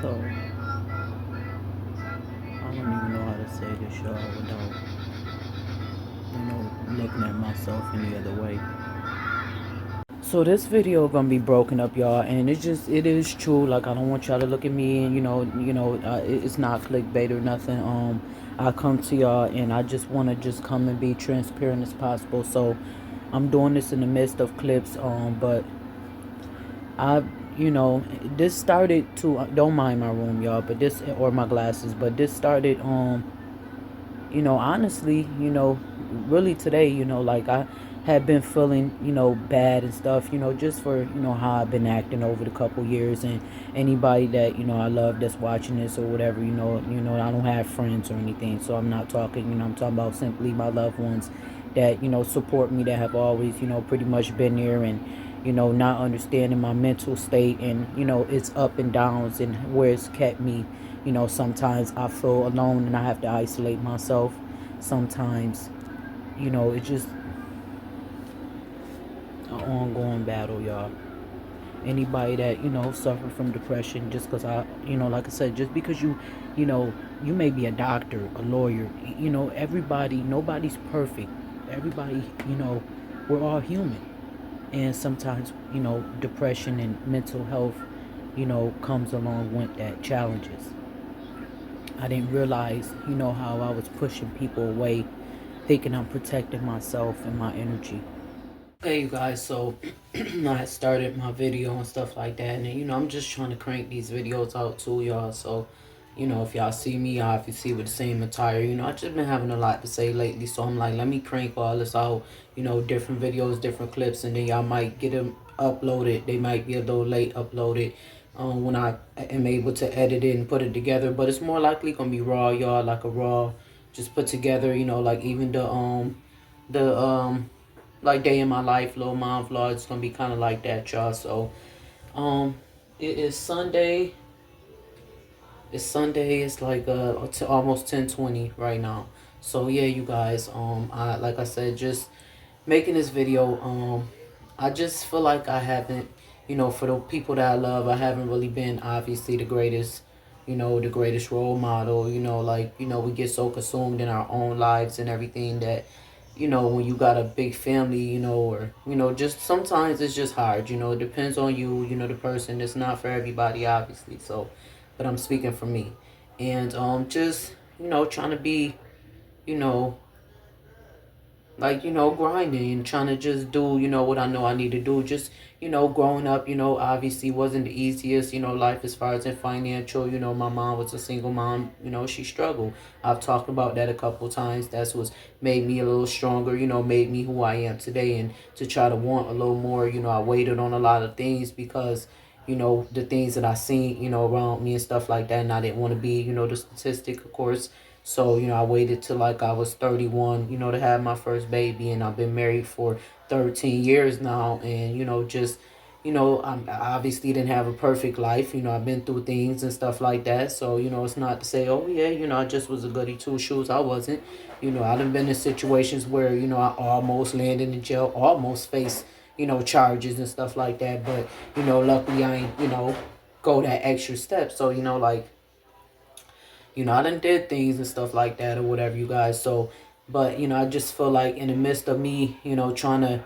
So I don't even know how to say this, y'all, without looking at myself any other way. So this video gonna be broken up, y'all, and it is true. Like, I don't want y'all to look at me and it's not clickbait or nothing. I come to y'all and I just want to just come and be transparent as possible. So I'm doing this in the midst of clips, but I, this started to, don't mind my room, y'all, but this, or my glasses, but this started, honestly, really today, like I had been feeling, bad and stuff, just for, how I've been acting over the couple years. And anybody that, I love that's watching this or whatever, I don't have friends or anything. So I'm not talking, I'm talking about simply my loved ones that, support me, that have always, pretty much been there. And, not understanding my mental state and, its up and downs and where it's kept me. Sometimes I feel alone and I have to isolate myself. Sometimes, it's just an ongoing battle, y'all. Anybody that, suffer from depression, just because like I said, just because you know, you may be a doctor, a lawyer, everybody, nobody's perfect. Everybody, we're all human. And sometimes, depression and mental health, comes along with that challenges. I didn't realize, how I was pushing people away, thinking I'm protecting myself and my energy. Hey, you guys, so I started my video and stuff like that, and I'm just trying to crank these videos out too, y'all. So, if y'all see me, if you see with the same attire, I just been having a lot to say lately, so I'm like, let me crank all this out, different videos, different clips, and then y'all might get them uploaded. They might be a little late uploaded when I am able to edit it and put it together, but it's more likely gonna be raw, y'all, like a raw, just put together, like even the like day in my life, little mom vlog. It's gonna be kind of like that, y'all. So, it is Sunday. It's Sunday. It's like almost 10:20 right now. So yeah, you guys. I like I said, just making this video. I just feel like I haven't, for the people that I love, I haven't really been obviously the greatest. The greatest role model. We get so consumed in our own lives and everything that when you got a big family, or, just sometimes it's just hard, it depends on you, the person. It's not for everybody, obviously. So, but I'm speaking for me. And, just, trying to be, you know, like, grinding and trying to just do, what I know I need to do. Just, growing up, obviously wasn't the easiest, life as far as in financial. My mom was a single mom, she struggled. I've talked about that a couple times. That's what's made me a little stronger, made me who I am today. And to try to want a little more, I waited on a lot of things because, the things that I seen, around me and stuff like that. And I didn't want to be, the statistic, of course. So, I waited till like I was 31, to have my first baby. And I've been married for 13 years now. And, just, I obviously didn't have a perfect life. I've been through things and stuff like that. So, it's not to say, oh, yeah, I just was a goody two shoes. I wasn't. I done been in situations where, I almost landed in jail, almost faced, charges and stuff like that. But, luckily I ain't, go that extra step. So, like, I done did things and stuff like that or whatever, you guys. So, but, I just feel like in the midst of me, trying to,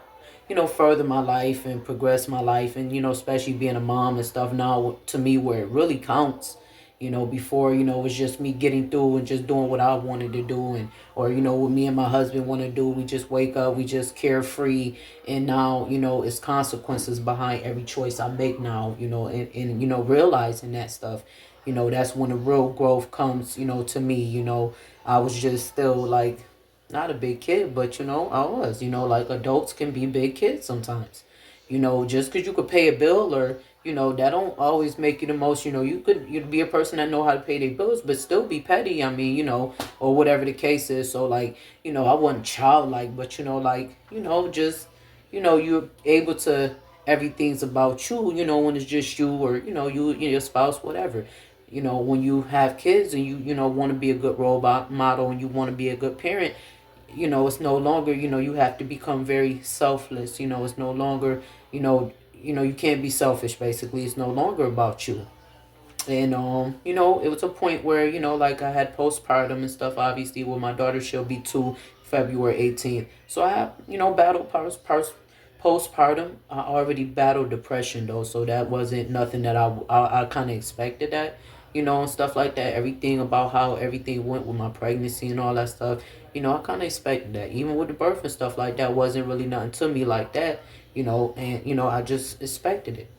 further my life and progress my life and, especially being a mom and stuff now to me where it really counts. Before, it was just me getting through and just doing what I wanted to do. And, or, what me and my husband want to do. We just wake up, we just carefree. And now, it's consequences behind every choice I make now, and realizing that stuff. That's when the real growth comes, to me. I was just still like not a big kid, but I was, like adults can be big kids sometimes. Just because you could pay a bill or, that don't always make you the most, you'd be a person that know how to pay their bills, but still be petty. I mean, or whatever the case is. So like, I wasn't childlike, but like, just, you're able to, everything's about you, when it's just you or, you and your spouse, whatever. When you have kids and you want to be a good role model and you want to be a good parent, it's no longer, you have to become very selfless. It's no longer, you can't be selfish, basically. It's no longer about you. And it was a point where, like I had postpartum and stuff. Obviously, with my daughter, she'll be 2 February 18th. So I have, battled postpartum. I already battled depression though, so that wasn't nothing that I kind of expected that, and stuff like that. Everything about how everything went with my pregnancy and all that stuff, I kind of expected that. Even with the birth and stuff like that, wasn't really nothing to me like that, and I just expected it.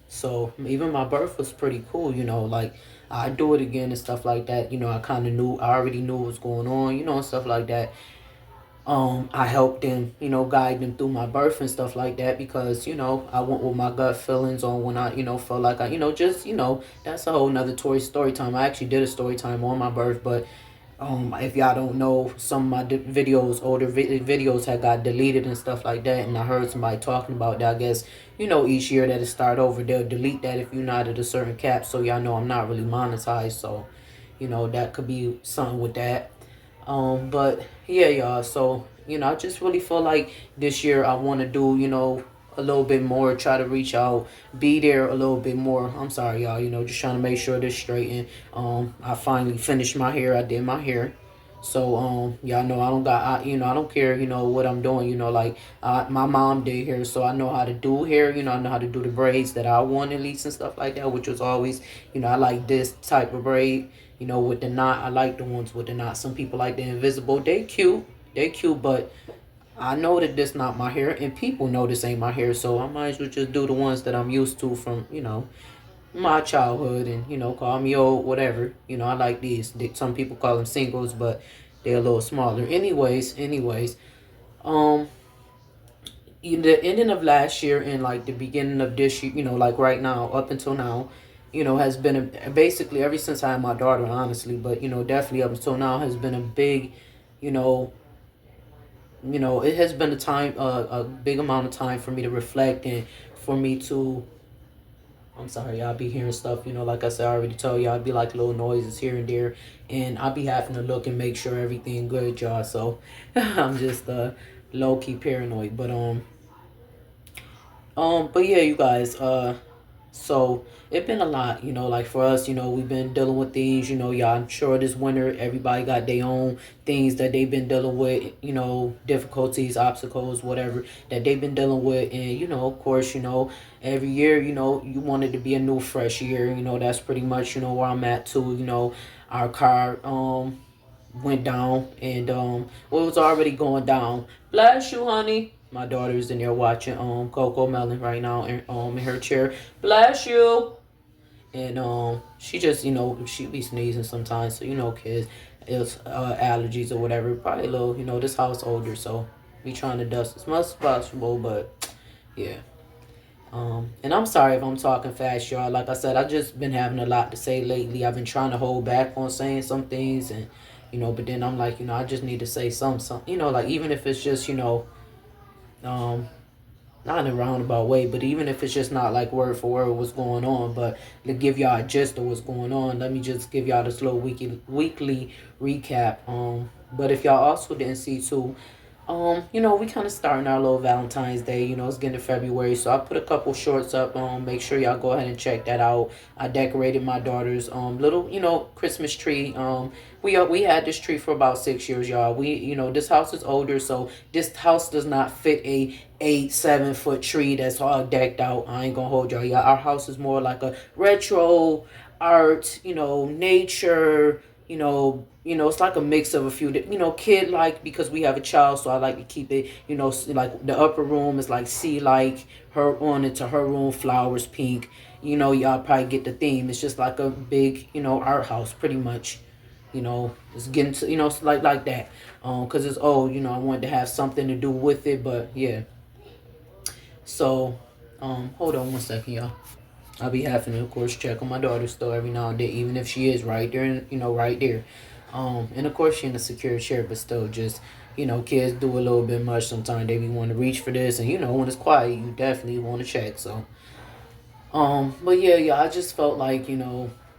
So even my birth was pretty cool, like I do it again and stuff like that. I already knew what was going on, and stuff like that. I helped them, guide them through my birth and stuff like that because, I went with my gut feelings on when I, felt like just, that's a whole nother story time. I actually did a story time on my birth, but if y'all don't know, some of my videos, older videos had got deleted and stuff like that, and I heard somebody talking about that. I guess, each year that it start over, they'll delete that if you're not at a certain cap, so y'all know I'm not really monetized, so, that could be something with that. But yeah, y'all. So I just really feel like this year I want to do, a little bit more. Try to reach out, be there a little bit more. I'm sorry, y'all. Just trying to make sure this straight. And I finally finished my hair. I did my hair. So y'all know I don't care, what I'm doing, like my mom did hair, so I know how to do hair, I know how to do the braids that I want at least and stuff like that, which was always, I like this type of braid, with the knot. I like the ones with the knot. Some people like the invisible. They cute, but I know that this not my hair, and people know this ain't my hair, so I might as well just do the ones that I'm used to from, my childhood, and call me old, whatever. I like these. Some people call them singles, but they're a little smaller. Anyways, um, in the ending of last year and like the beginning of this year, like right now, up until now, has been basically ever since I had my daughter, honestly, but definitely up until now has been a big, you know, it has been a big amount of time for me to reflect and for me to I'm sorry, y'all be hearing stuff, like I said, I already told y'all, I'd be like little noises here and there, and I'll be having to look and make sure everything good, y'all, so I'm just low-key paranoid, but yeah, you guys, so it been a lot, like for us, we've been dealing with things, y'all. I'm sure this winter everybody got their own things that they've been dealing with, difficulties, obstacles, whatever that they've been dealing with, and of course, every year, you want it to be a new, fresh year, that's pretty much, where I'm at too, our car went down, and well, it was already going down. Bless you, honey. My daughter's in there watching Coco Melon right now in her chair. Bless you. And she just she be sneezing sometimes, so kids, it's allergies or whatever. Probably a little, this house older, so be trying to dust as much as possible, but yeah. And I'm sorry if I'm talking fast, y'all. Like I said, I just been having a lot to say lately. I've been trying to hold back on saying some things, and but then I'm like, I just need to say some, like even if it's just, um, not in a roundabout way, but even if it's just not like word for word what's going on, but to give y'all a gist of what's going on, let me just give y'all this little weekly recap. But if y'all also didn't see too, we kind of starting our little Valentine's Day. It's getting to February, so I put a couple shorts up. Make sure y'all go ahead and check that out. I decorated my daughter's little Christmas tree. We had this tree for about 6 years, y'all. This house is older, so this house does not fit a 8-7 foot tree that's all decked out. I ain't gonna hold y'all. Yeah, our house is more like a retro art, nature, it's like a mix of a few, kid like, because we have a child, so I like to keep it, like the upper room is like sea like, her on into her room, flowers, pink, y'all probably get the theme. It's just like a big, art house, pretty much. It's getting to, it's like that, because it's old. I wanted to have something to do with it, but yeah. So, hold on one second, y'all. I'll be having to, of course, check on my daughter still every now and then, even if she is right there, right there. And of course, she in a secure chair, but still, just, kids do a little bit much sometimes. They be want to reach for this, and when it's quiet, you definitely want to check. So, but yeah, I just felt like,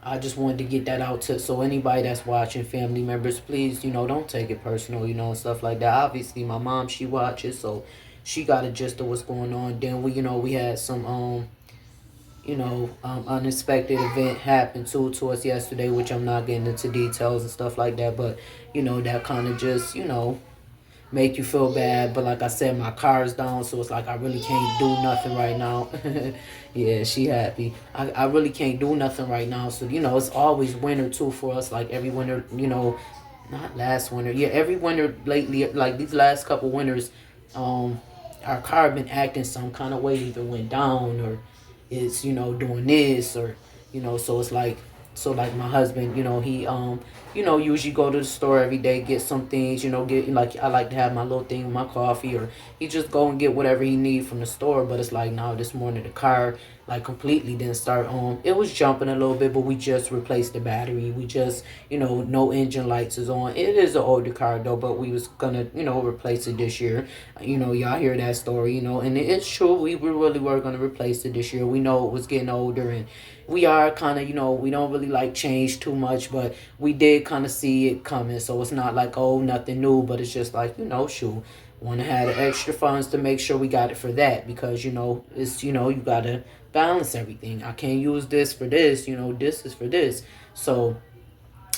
I just wanted to get that out to, so anybody that's watching, family members, please, don't take it personal, and stuff like that. Obviously, my mom, she watches, so she got a gist of what's going on. Then we had some, unexpected event happened to us yesterday, which I'm not getting into details and stuff like that, but that kind of just make you feel bad. But like I said, my car is down, so it's like I really can't do nothing right now. Yeah, she happy. I really can't do nothing right now. So it's always winter too for us. Like every winter, not last winter. Yeah, every winter lately, like these last couple winters, um, our car been acting some kind of way. Either went down or it's doing this or so it's like like my husband, he usually go to the store every day, get some things, get like I like to have my little thing, my coffee, or he just go and get whatever he need from the store. But it's like now this morning the car like completely didn't start on. It was jumping a little bit, but we just replaced the battery. We just no engine lights is on. It is an older car though, but we was gonna replace it this year. Y'all hear that story, and it's true. We really were gonna replace it this year. We know it was getting older, and we are kind of we don't really like change too much, but we did kind of see it coming. So it's not like, oh, nothing new, but it's just like shoot, want to have the extra funds to make sure we got it for that, because it's you gotta balance everything. I can't use this for this, this is for this. So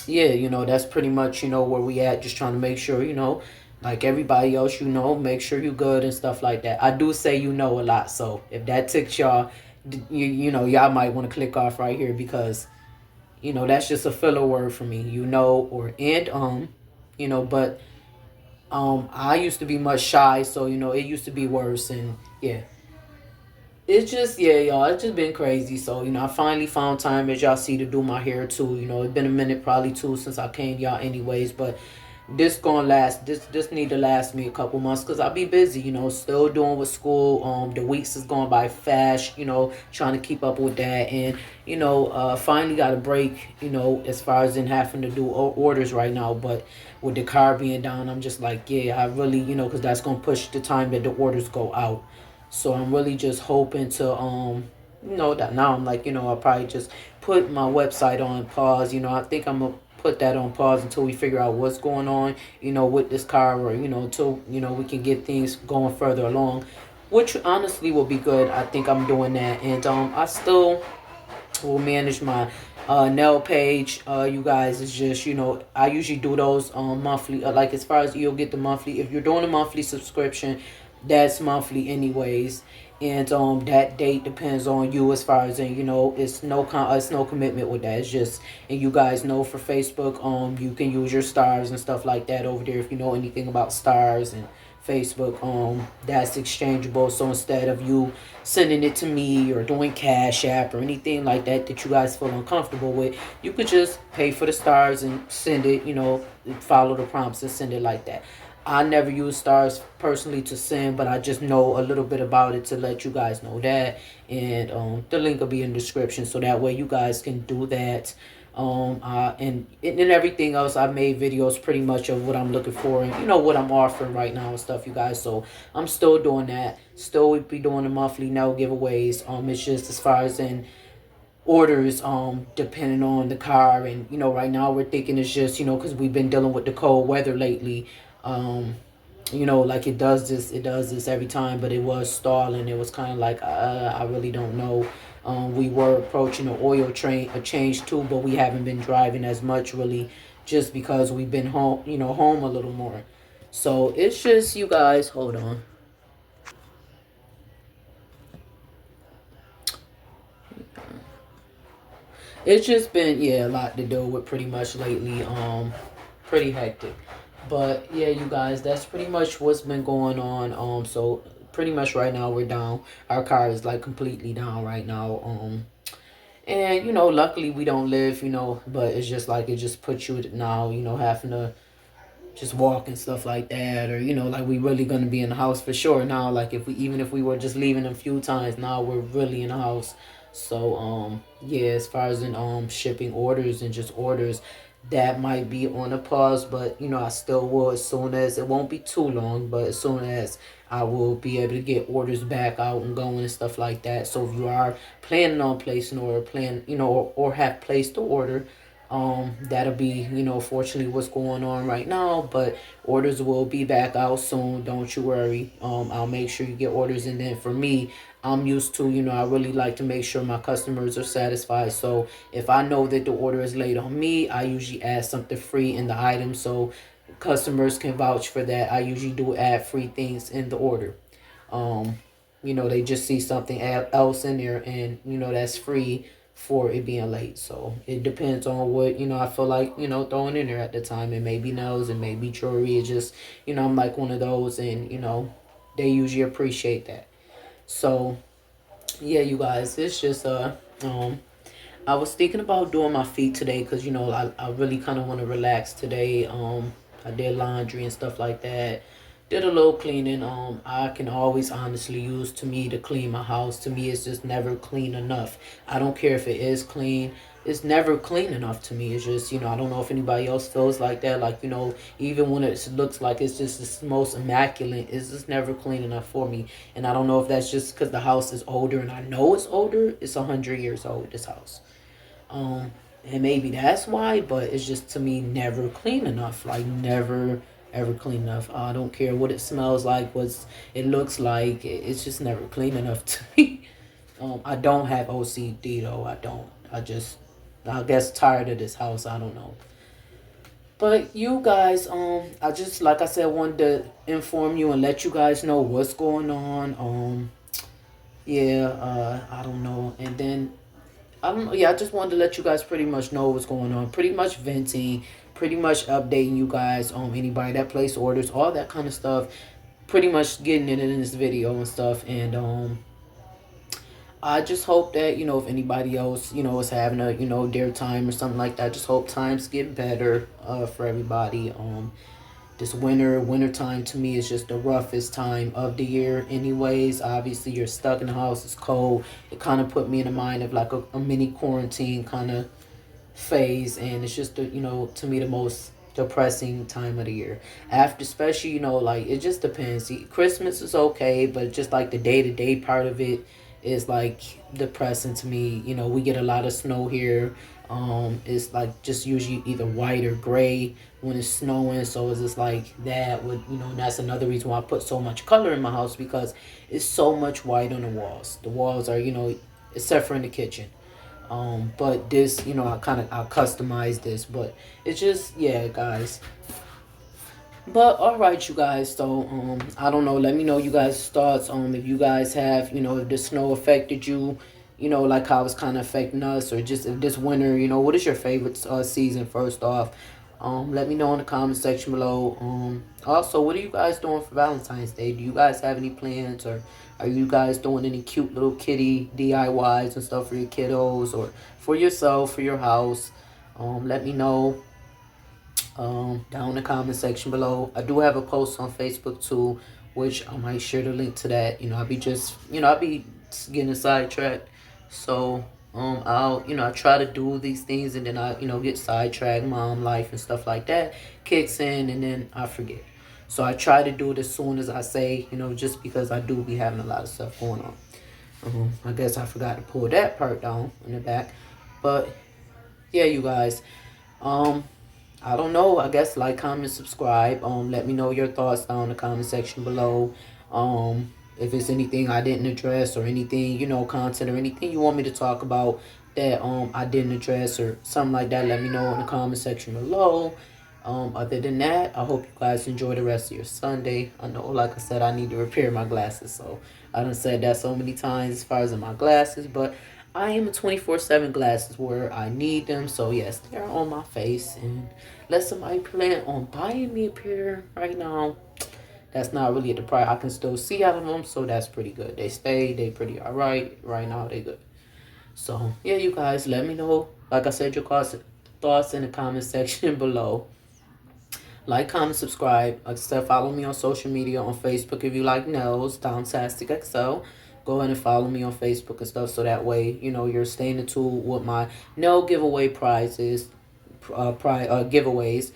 yeah, that's pretty much where we at, just trying to make sure like everybody else, make sure you good and stuff like that. I do say a lot, so if that ticks y'all, y'all might want to click off right here, because that's just a filler word for me, or and but I used to be much shy, so it used to be worse. And yeah, it's just, yeah, y'all, it's just been crazy. So I finally found time, as y'all see, to do my hair too. It's been a minute, probably two, since I came to y'all anyways. But this gonna last, this need to last me a couple months, because I'll be busy, still doing with school. The weeks is going by fast, trying to keep up with that. And finally got a break, as far as in having to do orders right now. But with the car being down, I'm just like, yeah, I really, because that's gonna push the time that the orders go out. So I'm really just hoping to that now I'm like, I'll probably just put my website on pause. I think I'm gonna put that on pause until we figure out what's going on, with this car, or until we can get things going further along, which honestly will be good. I think I'm doing that. And I still will manage my nail page. You guys, is just I usually do those monthly. Like, as far as you'll get the monthly, if you're doing a monthly subscription, that's monthly anyways. And that date depends on you, as far as in it's no commitment with that. It's just, and you guys know, for Facebook, you can use your stars and stuff like that over there, if you know anything about stars and Facebook. That's exchangeable. So instead of you sending it to me or doing Cash App or anything like that that you guys feel uncomfortable with, you could just pay for the stars and send it, follow the prompts and send it like that. I never use stars personally to send, but I just know a little bit about it to let you guys know that. And the link will be in the description, so that way you guys can do that. And everything else, I've made videos pretty much of what I'm looking for, and what I'm offering right now and stuff, you guys. So I'm still doing that. Still be doing the monthly no giveaways. It's just, as far as in orders, depending on the car. And right now we're thinking it's just, because we've been dealing with the cold weather lately. um like, it does this every time, but it was stalling. It was kind of like, I really don't know. We were approaching an oil train a change too, but we haven't been driving as much, really, just because we've been home, home a little more. So it's just, you guys, hold on. It's just been, yeah, a lot to deal with pretty much lately. Pretty hectic. But yeah, you guys, that's pretty much what's been going on. So pretty much right now we're down. Our car is like completely down right now. And luckily we don't live, but it's just like, it just puts you now, having to just walk and stuff like that. Or like, we really gonna be in the house for sure now. Like, if we even if we were just leaving a few times, now we're really in the house. So yeah, as far as in shipping orders and just orders, that might be on a pause. But I still will, as soon as, it won't be too long, but as soon as I will be able to get orders back out and going and stuff like that. So if you are planning on placing or plan, or have placed the order, that'll be, fortunately, what's going on right now. But orders will be back out soon, don't you worry. I'll make sure you get orders. And then for me, I'm used to, I really like to make sure my customers are satisfied. So if I know that the order is late on me, I usually add something free in the item so customers can vouch for that. I usually do add free things in the order. Um, they just see something else in there, and that's free for it being late. So it depends on what I feel like throwing in there at the time. It may be nails, it may be jewelry. It just I'm like one of those, and they usually appreciate that. So yeah, you guys, it's just um I was thinking about doing my feet today because I really kind of want to relax today. I did laundry and stuff like that. Did a little cleaning. I can always honestly use to me to clean my house. To me, it's just never clean enough. I don't care if it is clean. It's never clean enough to me. It's just I don't know if anybody else feels like that. Like even when it looks like it's just the most immaculate, it's just never clean enough for me. And I don't know if that's just because the house is older, and I know it's older. It's 100 years old. This house. Um, and maybe that's why, but it's just to me never clean enough. Like never ever clean enough. I don't care what it smells like, what it looks like. It's just never clean enough to me. I don't have OCD though. I don't. I guess tired of this house. I don't know. But you guys, I just like I said, wanted to inform you and let you guys know what's going on. Yeah, I don't know. And then yeah, I just wanted to let you guys pretty much know what's going on. Pretty much venting, pretty much updating you guys on anybody that placed orders, all that kind of stuff. Pretty much getting it in this video and stuff. And I just hope that if anybody else is having a their time or something like that. Just hope times get better for everybody. This winter time to me is just the roughest time of the year anyways. Obviously you're stuck in the house, it's cold. It kind of put me in the mind of like a mini quarantine kind of phase, and it's just the to me the most depressing time of the year. After, especially like it just depends. See, Christmas is okay, but just like the day-to-day part of it is like depressing to me. We get a lot of snow here. It's like just usually either white or gray when it's snowing, so it's just like that would that's another reason why I put so much color in my house, because it's so much white on the walls. The walls are except for in the kitchen. But this, I customized this, but it's just, yeah, guys. But all right, you guys. So I don't know. Let me know you guys' thoughts. If you guys have, if the snow affected you, like how it's kind of affecting us, or just if this winter, what is your favorite season? First off, let me know in the comment section below. Also, what are you guys doing for Valentine's Day? Do you guys have any plans, or are you guys doing any cute little kitty DIYs and stuff for your kiddos, or for yourself, for your house? Let me know down in the comment section below. I do have a post on Facebook too, which I might share the link to that. I'll be getting sidetracked. So I'll I try to do these things, and then I get sidetracked. Mom life and stuff like that kicks in, and then I forget. So I try to do it as soon as I say, just because I do be having a lot of stuff going on. I guess I forgot to pull that part down in the back. But yeah, you guys. Um, I don't know. I guess like, comment, subscribe. Let me know your thoughts down in the comment section below. If it's anything I didn't address, or anything, content or anything you want me to talk about that I didn't address or something like that, let me know in the comment section below. Other than that, I hope you guys enjoy the rest of your Sunday. I know, like I said, I need to repair my glasses, so I done said that so many times as far as in my glasses, but I am a 24/7 glasses where I need them. So yes, they're on my face, and let somebody plan on buying me a pair right now. That's not really at the price I can still see out of them, so that's pretty good. They pretty alright right now. They good. So yeah, you guys, let me know. Like I said, your thoughts in the comment section below. Like, comment, subscribe. Like I said, follow me on social media on Facebook if you like nails, Downtastic XL. Go ahead and follow me on Facebook and stuff, so that way, you're staying in tune with my nail giveaway prizes, giveaways.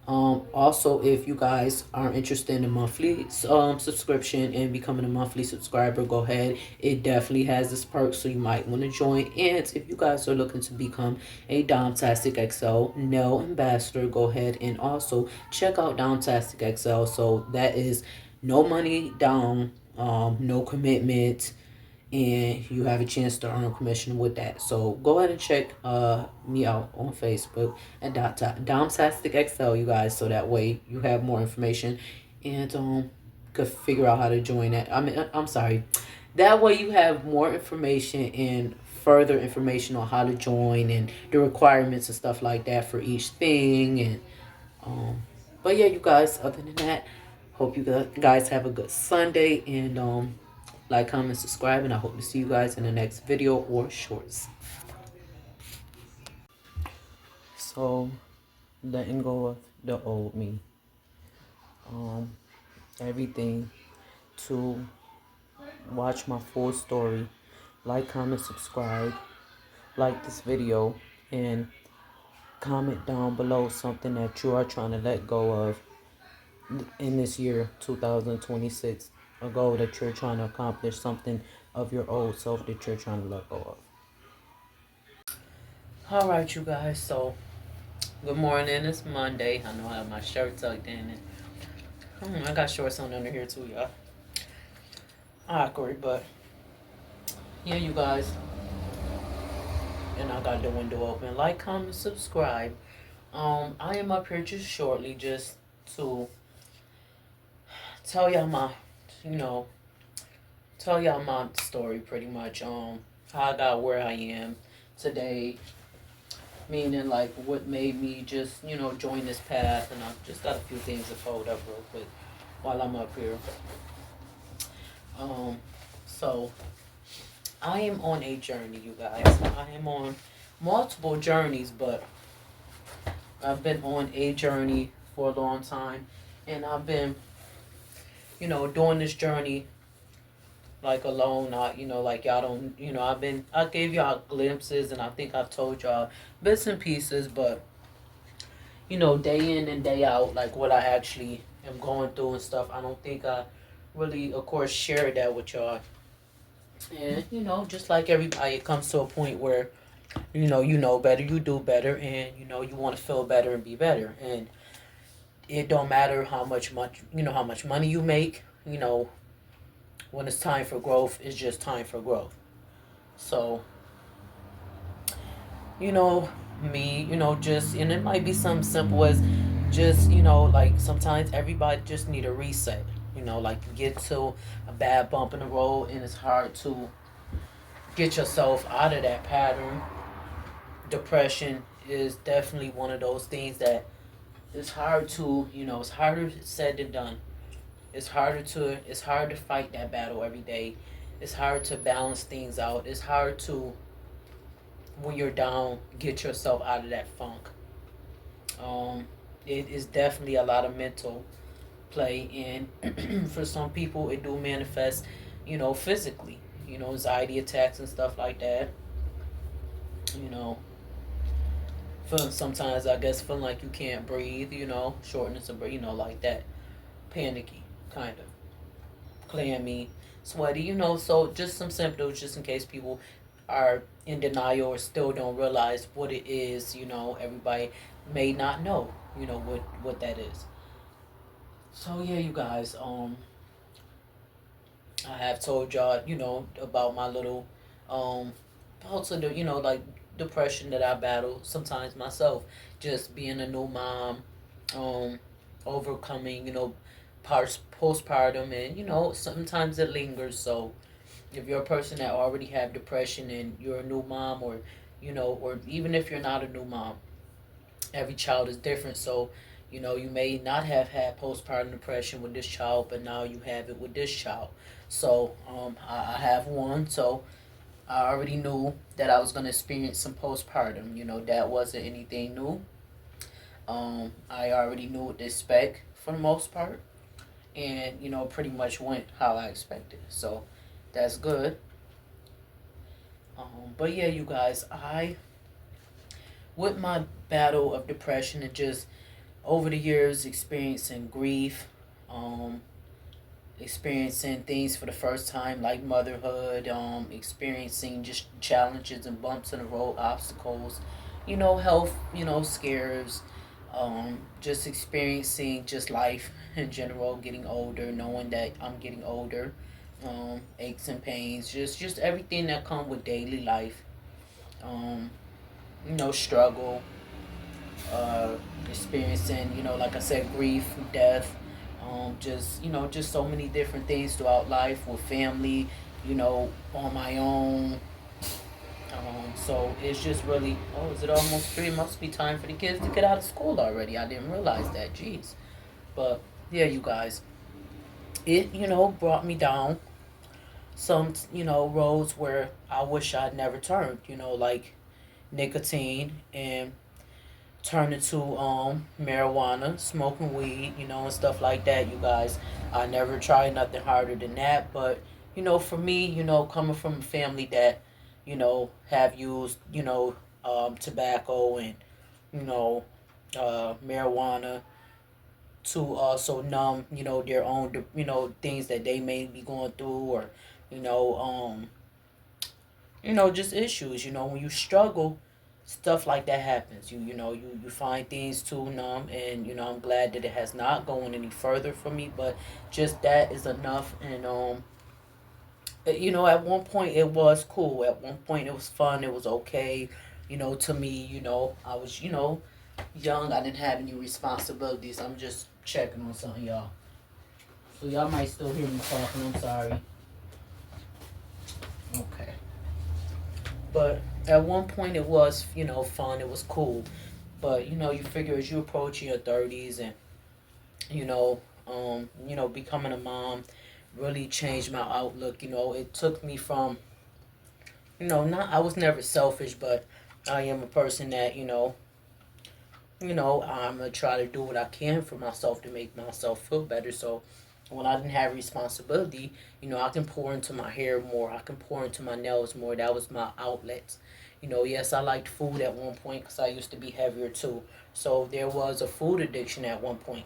Also, if you guys are interested in a monthly subscription and becoming a monthly subscriber, go ahead. It definitely has this perk, so you might want to join. And if you guys are looking to become a Domtastic XL nail ambassador, go ahead and also check out Domtastic XL. So that is no money down, no commitment. and you have a chance to earn commission with that. So go ahead and check me out on Facebook at Domtastic XL, you guys, so that way you have more information and could figure out how to join that. I mean, I'm sorry. That way you have more information and further information on how to join and the requirements and stuff like that for each thing. And but yeah, you guys, other than that, hope you guys have a good Sunday, and like, comment, subscribe, and I hope to see you guys in the next video or shorts. So, letting go of the old me. Um, everything to watch my full story. Like, comment, subscribe, like this video, and comment down below something that you are trying to let go of in this year 2026, a goal that you're trying to accomplish, something of your old self that you're trying to let go of. All right, you guys, so good morning. It's Monday. I know I have my shirt tucked in, and I got shorts on under here too, y'all. Awkward, but yeah, you guys, and I got the window open. Like, comment, subscribe. I am up here just shortly, just to tell y'all my, you know, tell y'all my story pretty much. How I got where I am today, meaning like what made me just, join this path. And I've just got a few things to fold up real quick while I'm up here. Um, so I am on a journey, you guys. I am on multiple journeys, but I've been on a journey for a long time, and I've been, doing this journey like alone. Like y'all don't, I gave y'all glimpses, and I think I've told y'all bits and pieces, but day in and day out, like what I actually am going through and stuff. I don't think I really, of course, shared that with y'all. And just like everybody, it comes to a point where you know better, you do better, and you want to feel better and be better. And it don't matter how much money you make. When it's time for growth, it's just time for growth. So you know me, just, and it might be something simple as just, like sometimes everybody just need a reset. Like you get to a bad bump in the road, and it's hard to get yourself out of that pattern. Depression is definitely one of those things that it's hard to, it's harder said than done. It's hard to fight that battle every day. It's hard to balance things out. It's hard to, when you're down, get yourself out of that funk. Um, it is definitely a lot of mental play, and for some people, it do manifest, physically. Anxiety attacks and stuff like that. You know, feeling sometimes, I guess, feeling like you can't breathe. Shortness of breath. Like that, panicky, kind of clammy, sweaty. So just some symptoms, just in case people are in denial or still don't realize what it is. Everybody may not know. What that is. So yeah, you guys. I have told y'all, about my little, bouts of the, like depression that I battle sometimes myself. Just being a new mom, um, overcoming, postpartum, and sometimes it lingers. So if you're a person that already have depression and you're a new mom, or or even if you're not a new mom, every child is different. So you may not have had postpartum depression with this child, but now you have it with this child. So I have one, so I already knew that I was going to experience some postpartum. That wasn't anything new. I already knew what to expect for the most part, and pretty much went how I expected. So that's good. But yeah, you guys, I, with my battle of depression and just over the years experiencing grief, um, experiencing things for the first time like motherhood, experiencing just challenges and bumps in the road, obstacles, health, scares, just experiencing just life in general, getting older, knowing that I'm getting older. aches and pains, just everything that come with daily life. Um, struggle, uh, experiencing, like I said, grief, death, just so many different things throughout life with family, on my own. So it's just really, oh, is it almost 3? It must be time for the kids to get out of school already. I didn't realize that. Jeez. But yeah, you guys, it, brought me down some, roads where I wish I'd never turned, like nicotine and turning to marijuana, smoking weed, and stuff like that, you guys. I never tried nothing harder than that, but for me, coming from a family that, have used, tobacco and, you know, marijuana to also numb, their own, things that they may be going through, or, you know, um, just issues. When you struggle, stuff like that happens. You find things to numb, and I'm glad that it has not gone any further for me, but just that is enough. And at one point it was cool. At one point it was fun. It was okay. To me, I was, young. I didn't have any responsibilities. I'm just checking on something, y'all. So y'all might still hear me talking. I'm sorry. Okay. But at one point it was, fun. It was cool. But you figure as you approach your 30s and you know, becoming a mom really changed my outlook. It took me from, not I was never selfish, but I am a person that I'm gonna try to do what I can for myself to make myself feel better. So when I didn't have responsibility, I can pour into my hair more. I can pour into my nails more. That was my outlets. Yes, I liked food at one point because I used to be heavier too. So there was a food addiction at one point,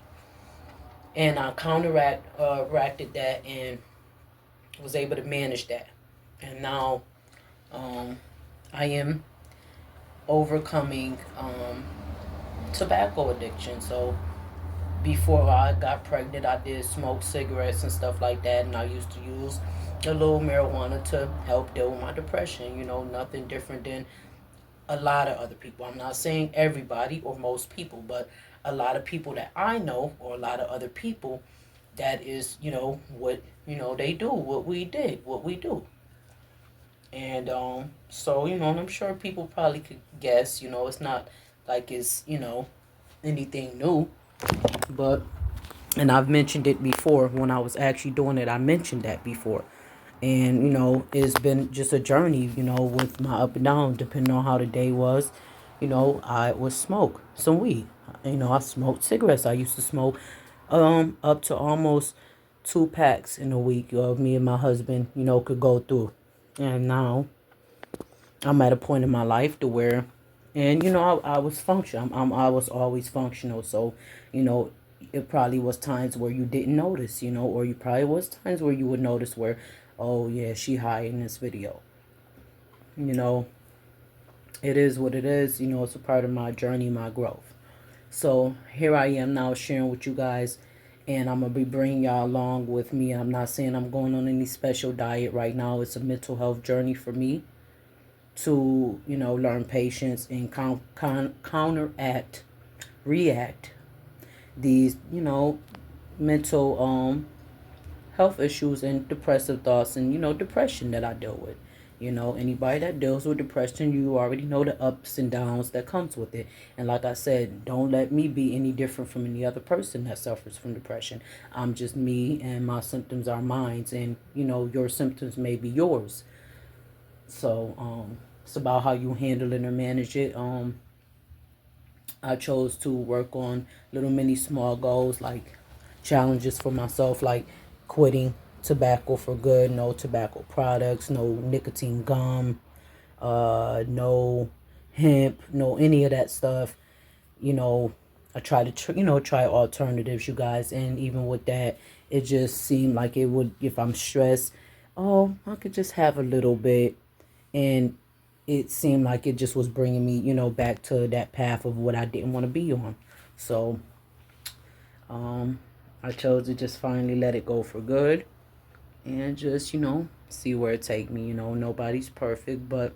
and I counteracted that and was able to manage that. And now um, I am overcoming tobacco addiction. So before I got pregnant, I did smoke cigarettes and stuff like that, and I used to use a little marijuana to help deal with my depression. Nothing different than a lot of other people. I'm not saying everybody or most people, but a lot of people that I know, or a lot of other people, that is, what, they do, what we did, what we do. And so, and I'm sure people probably could guess, it's not like it's, anything new, but and I've mentioned it before when I was actually doing it. I mentioned that before. And, it's been just a journey, with my up and down, depending on how the day was. I would smoke some weed. I smoked cigarettes. I used to smoke up to almost 2 packs in a week. Me and my husband, could go through. And now I'm at a point in my life to where, and I was functional. I was always functional. So, you know, it probably was times where you didn't notice, or you probably was times where you would notice where, oh yeah, she high in this video. You know, it is what it is. It's a part of my journey, my growth. So here I am now sharing with you guys, and I'm gonna be bringing y'all along with me. I'm not saying I'm going on any special diet right now. It's a mental health journey for me to learn patience and counteract, react these mental health issues and depressive thoughts and depression that I deal with. Anybody that deals with depression, you already know the ups and downs that comes with it. And like I said, don't let me be any different from any other person that suffers from depression. I'm just me, and my symptoms are mine, and your symptoms may be yours. So it's about how you handle it or manage it. I chose to work on little mini small goals, like challenges for myself, like quitting tobacco for good, no tobacco products, no nicotine gum, no hemp, no any of that stuff. You know, I try to try alternatives, you guys, and even with that, it just seemed like it would, if I'm stressed, oh, I could just have a little bit, and it seemed like it just was bringing me, back to that path of what I didn't want to be on. So I chose to just finally let it go for good. and just, see where it take me. Nobody's perfect, but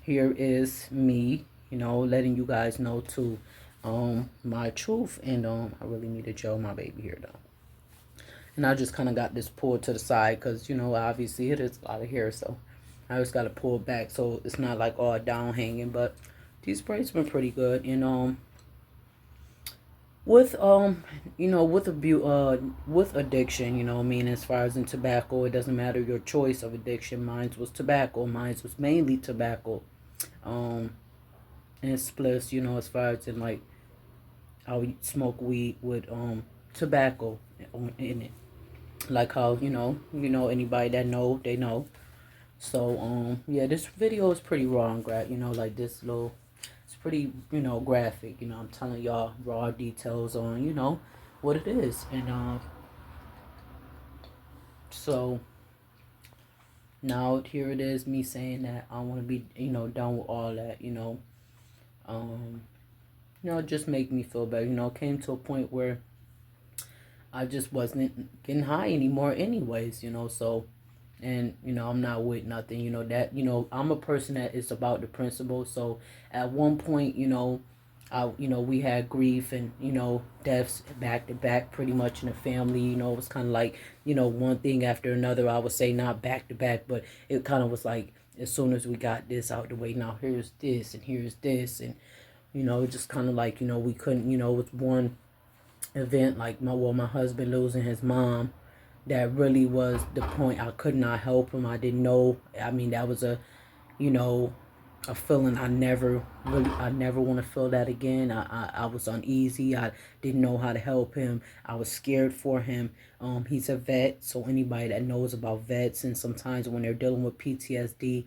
here is me, letting you guys know too, my truth. And I really need to gel my baby here though. And I just kind of got this pulled to the side because, obviously it is a lot of hair, so I just got to pull it back so it's not like all down hanging. But these braids been pretty good. And with with addiction, I mean, as far as in tobacco, it doesn't matter your choice of addiction. Mine was tobacco. Mine was mainly tobacco. Um, and spliffs, as far as in like I would smoke weed with tobacco in it. Like how, anybody that know, they know. So yeah, this video is pretty raw and like this little, it's pretty, graphic. I'm telling y'all raw details on, what it is. And so now here it is, me saying that I want to be, done with all that. Um just make me feel better. Came to a point where I just wasn't getting high anymore anyways. So, and I'm not with nothing, that, I'm a person that is about the principle. So at one point, we had grief and, deaths back to back pretty much in the family. It was kind of like, one thing after another. I would say not back to back, but it kind of was like, as soon as we got this out the way, now here's this and here's this. And just kind of like, we couldn't, with one event like my husband losing his mom, that really was the point. I could not help him. I didn't know. I mean, that was you know a feeling I never want to feel that again. I was uneasy. I didn't know how to help him. I was scared for him. He's a vet, so anybody that knows about vets, and sometimes when they're dealing with PTSD,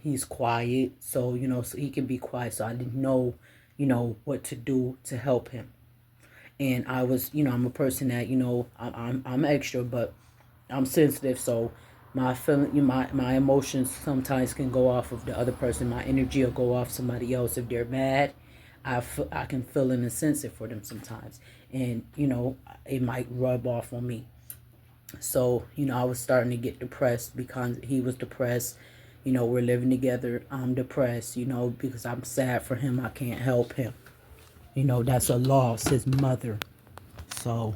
he's quiet, so so he can be quiet. So I didn't know what to do to help him. And I was, I'm a person that, I'm extra, but I'm sensitive. So my feeling, my emotions sometimes can go off of the other person. My energy will go off somebody else. If they're mad, I can feel and sense it for them sometimes, and it might rub off on me. So I was starting to get depressed because he was depressed. We're living together. I'm depressed. Because I'm sad for him. I can't help him. That's a loss. His mother. So,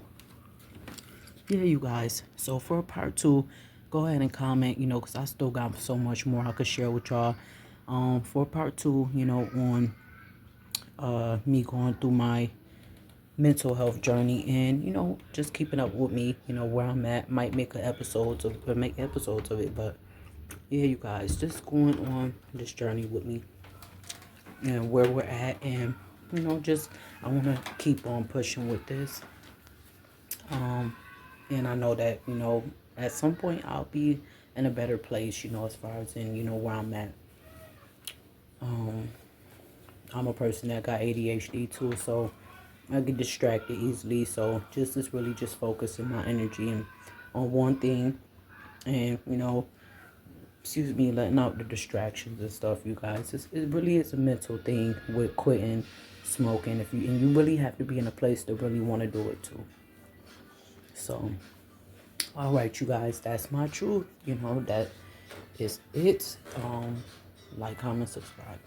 yeah, you guys. So, for part two, go ahead and comment, because I still got so much more I could share with y'all. For part two, on me going through my mental health journey and, just keeping up with me, where I'm at. Might make episodes of it, but yeah, you guys, just going on this journey with me and where we're at, and just I want to keep on pushing with this. And I know that, at some point I'll be in a better place, as far as in, where I'm at. Um, I'm a person that got ADHD too, so I get distracted easily. So just is really just focusing my energy and on one thing, and, excuse me, letting out the distractions and stuff, you guys. It really is a mental thing with quitting smoking. And you really have to be in a place to really want to do it too. So, all right, you guys, that's my truth. That is it. Like, comment, subscribe.